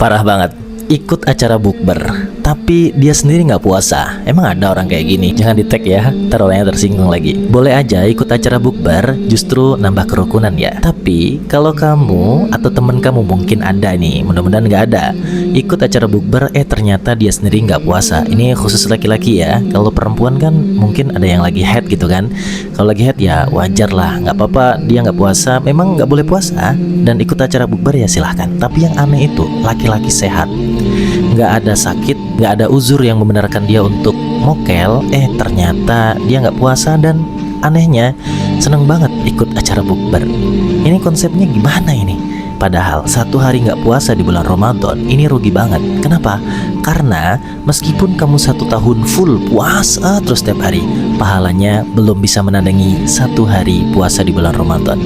Parah banget. Ikut acara bukber, tapi dia sendiri nggak puasa. Emang ada orang kayak gini? Jangan di tag ya, ntar orangnya tersinggung lagi. Boleh aja ikut acara bukber, justru nambah kerukunan ya. Tapi kalau kamu atau temen kamu mungkin ada nih, mudah-mudahan nggak ada, ikut acara bukber, ternyata dia sendiri nggak puasa. Ini khusus laki-laki ya. Kalau perempuan kan mungkin ada yang lagi head gitu kan. Kalau lagi head ya wajar lah, nggak apa-apa dia nggak puasa. Memang nggak boleh puasa dan ikut acara bukber ya silahkan. Tapi yang aneh itu laki-laki sehat, nggak ada sakit, nggak ada uzur yang membenarkan dia untuk mokel, ternyata dia nggak puasa dan anehnya seneng banget ikut acara bukber. Ini konsepnya gimana ini? Padahal 1 hari nggak puasa di bulan Ramadan ini rugi banget. Kenapa? Karena meskipun kamu 1 tahun full puasa terus setiap hari, pahalanya belum bisa menandingi 1 hari puasa di bulan Ramadan.